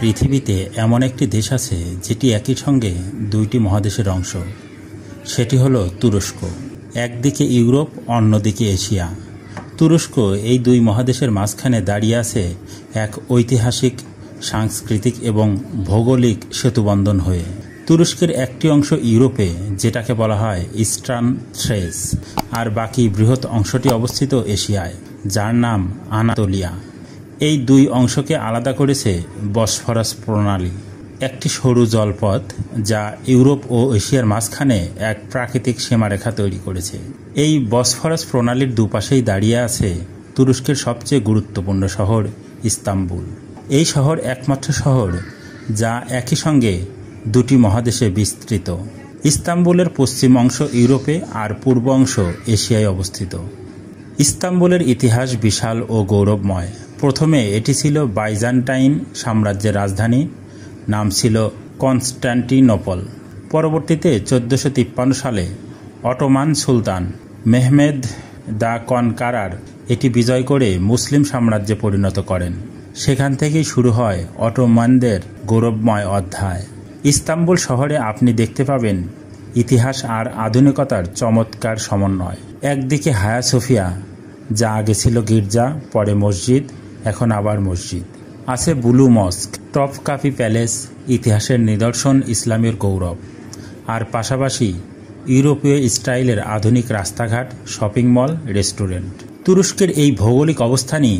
পৃথিবীতে এমন একটি দেশ আছে যেটি একই সঙ্গে দুইটি মহাদেশের অংশ। সেটি হলো তুরস্ক। একদিকে ইউরোপ, অন্যদিকে এশিয়া। তুরস্ক এই দুই মহাদেশের মাঝখানে দাঁড়িয়ে আছে এক ঐতিহাসিক, সাংস্কৃতিক এবং ভৌগোলিক সেতুবন্ধন হয়ে। তুরস্কের একটি অংশ ইউরোপে, যেটাকে বলা হয় ইস্টার্ন থ্রেস, আর বাকি বৃহৎ অংশটি অবস্থিত এশিয়ায়, যার নাম আনাতোলিয়া। এই দুই অংশকে আলাদা করেছে বসফরাস প্রণালী, একটি সরু জলপথ যা ইউরোপ ও এশিয়ার মাঝখানে এক প্রাকৃতিক সীমারেখা তৈরি করেছে। এই বসফরাস প্রণালীর দুপাশেই দাঁড়িয়ে আছে তুরস্কের সবচেয়ে গুরুত্বপূর্ণ শহর ইস্তাম্বুল। এই শহর একমাত্র শহর যা একই সঙ্গে দুটি মহাদেশে বিস্তৃত। ইস্তাম্বুলের পশ্চিম অংশ ইউরোপে আর পূর্ব অংশ এশিয়ায় অবস্থিত। ইস্তাম্বুলের ইতিহাস বিশাল ও গৌরবময়। প্রথমে এটি ছিল বাইজান্টাইন সাম্রাজ্যের রাজধানী, নাম ছিল কনস্ট্যান্টিনোপল। পরবর্তীতে 1453 সালে অটোমান সুলতান মেহমেদ দ্য কনকারার এটি বিজয় করে মুসলিম সাম্রাজ্যে পরিণত করেন। সেখান থেকেই শুরু হয় অটোমানদের গৌরবময় অধ্যায়। ইস্তাম্বুল শহরে আপনি দেখতে পাবেন ইতিহাস আর আধুনিকতার চমৎকার সমন্বয়। একদিকে হায়া সোফিয়া, যা আগে ছিল গির্জা, পরে মসজিদ, এখন আবার মসজিদ। আছে বুলু মস্ক, টপকাপি প্যালেস, ইতিহাসের নিদর্শন, ইসলামের গৌরব। আর পাশাপাশি ইউরোপীয় স্টাইলের আধুনিক রাস্তাঘাট, শপিং মল, রেস্টুরেন্ট। তুরস্কের এই ভৌগোলিক অবস্থানই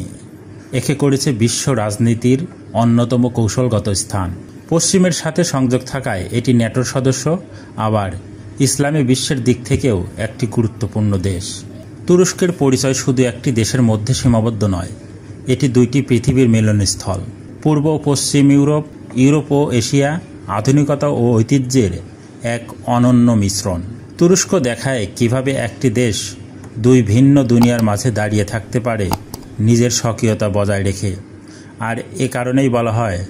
একে করেছে বিশ্ব রাজনীতির অন্যতম কৌশলগত স্থান। পশ্চিমের সাথে সংযোগ থাকায় এটি ন্যাটোর সদস্য, আবার ইসলামী বিশ্বের দিক থেকেও একটি গুরুত্বপূর্ণ দেশ। তুরস্কের পরিচয় শুধু একটি দেশের মধ্যে সীমাবদ্ধ নয়, এটি দুইটি পৃথিবীর মিলনস্থল। পূর্ব ও পশ্চিম ইউরোপ, ইউরোপ ও এশিয়া, আধুনিকতা ও ঐতিহ্যের এক অনন্য মিশ্রণ। তুরস্ক দেখায় কিভাবে একটি দেশ দুই ভিন্ন দুনিয়ার মাঝে দাঁড়িয়ে থাকতে পারে নিজের স্বকীয়তা বজায় রেখে। আর এ কারণেই বলা হয়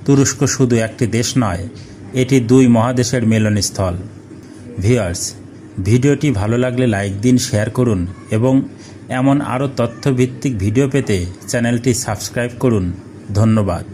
তুরস্ক শুধু একটি দেশ নয়, এটি দুই মহাদেশের মিলনস্থল। ভিউয়ার্স, ভিডিওটি ভালো লাগলে লাইক দিন, শেয়ার করুন এবং এমন আরও তথ্যভিত্তিক ভিডিও পেতে চ্যানেলটি সাবস্ক্রাইব করুন। ধন্যবাদ।